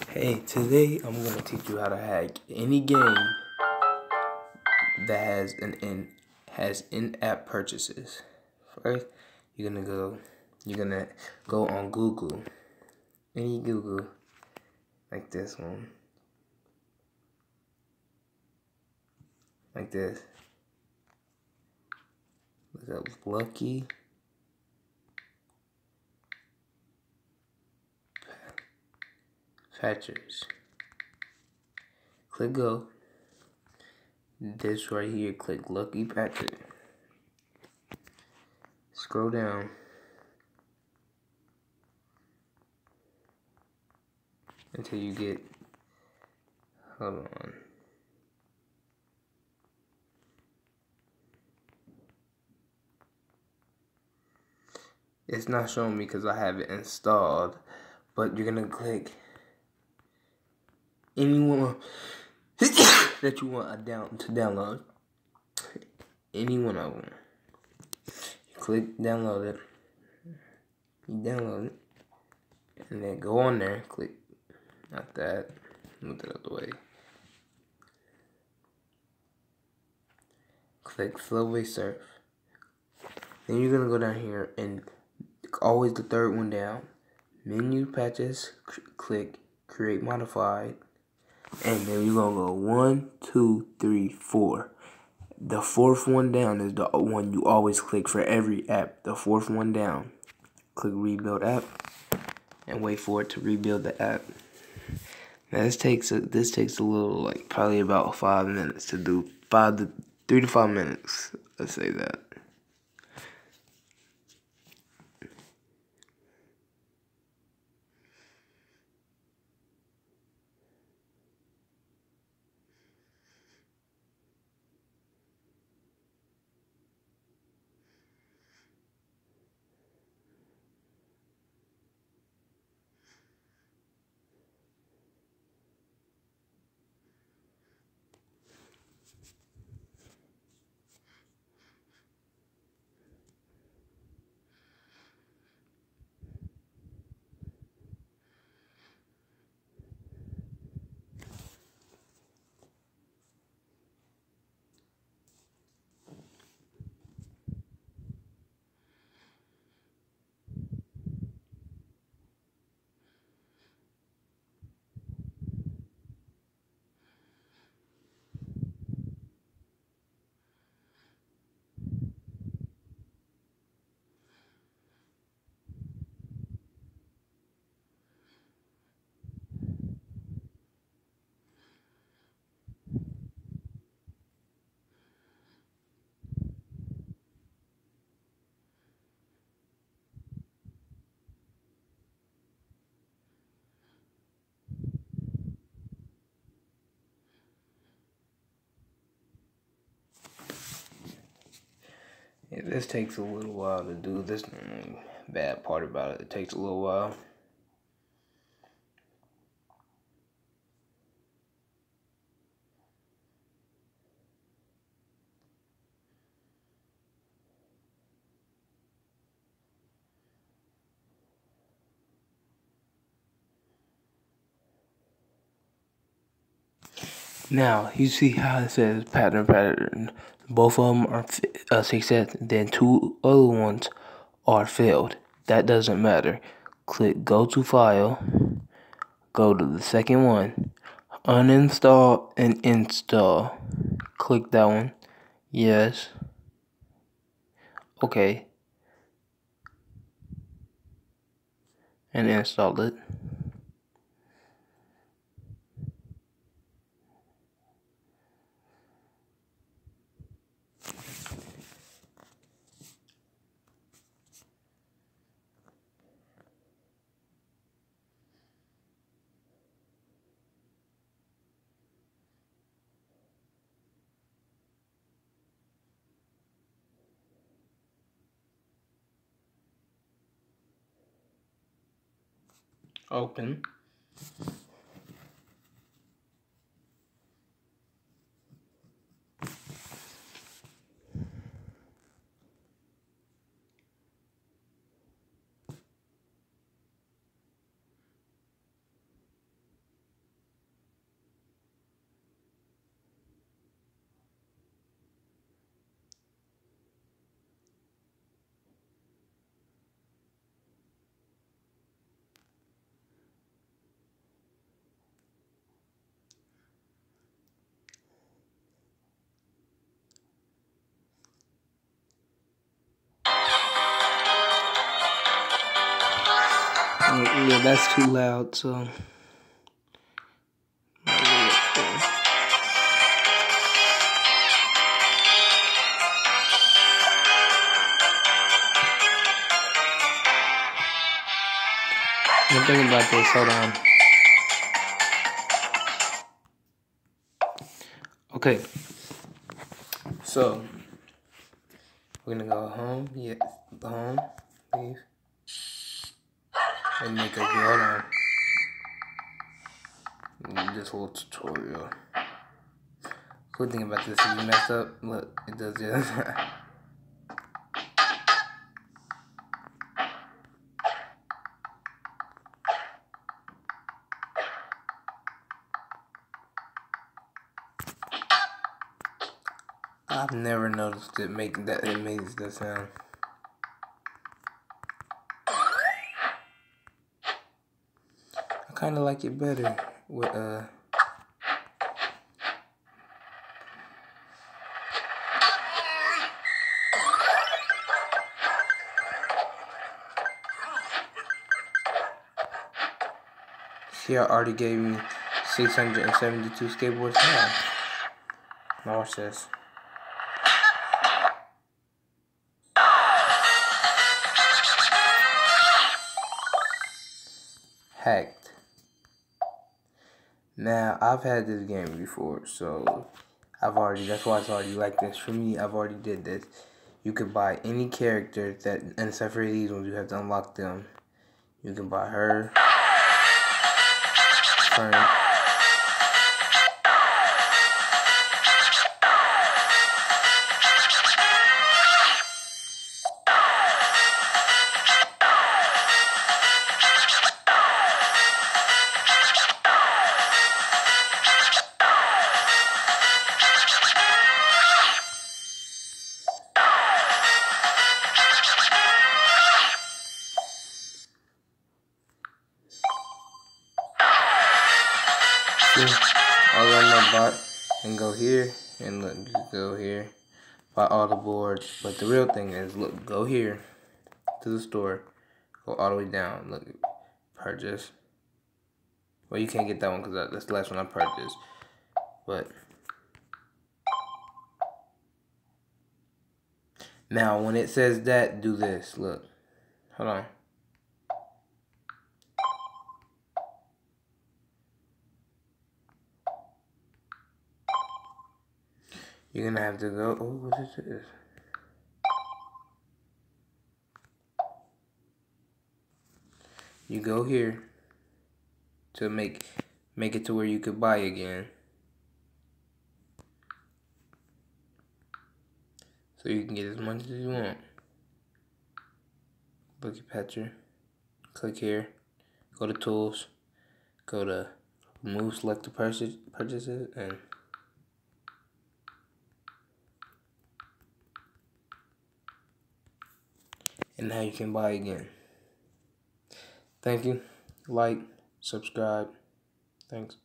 Hey, today I'm gonna teach you how to hack any game that has in-app purchases. First, you're gonna go on Google, any Google, like this one, like this. Look up Lucky Patchers. Click go. This right here, click Lucky Patcher. Scroll down until you get, hold on. It's not showing me because I have it installed, but you're gonna click anyone that you want to download. Any one of them. You click download it. You download it, and then go on there. Click, not that. Move that out the way. Click Flowway Surf. Then you're gonna go down here and always the third one down. Menu patches. Click Create Modified. And then you're gonna go 1, 2, 3, 4. The fourth one down is the one you always click for every app. The fourth one down. Click Rebuild App and wait for it to rebuild the app. Now this takes a little, like probably about 5 minutes to do. 3 to 5 minutes. Let's say that. Yeah, this takes a little while to do. This bad part about it, it takes a little while. Now, you see how it says pattern. Both of them are success. Then 2 other ones are failed. That doesn't matter. Click Go to File. Go to the second one. Uninstall and install. Click that one. Yes. Okay. And install it. Open. Yeah, that's too loud, so. I'm thinking about this, hold on. Okay, so we're gonna go home, home, leave, and make a hold on. This whole tutorial. Cool thing about this, if you mess up, look, it does this. I've never noticed it makes that sound. I kind of like it better with See, I already gave me 672 skateboards now. Now watch this. Hacked. Now, I've had this game before, so that's why it's already like this. For me, I've already did this. You could buy any character that, and except for these ones, you have to unlock them. You can buy her. Current. I'll run my bot and go here, and look, you go here, buy all the boards. But the real thing is, look, go here to the store, go all the way down, look, purchase. Well, you can't get that one because that's the last one I purchased. But now, when it says that, do this. Look, hold on. You're gonna have to go. Oh, what is this? You go here to make it to where you could buy again. So you can get as much as you want. Look at picture. Click here. Go to tools. Go to remove selected purchases and now you can buy again. Thank you. Like, subscribe. Thanks.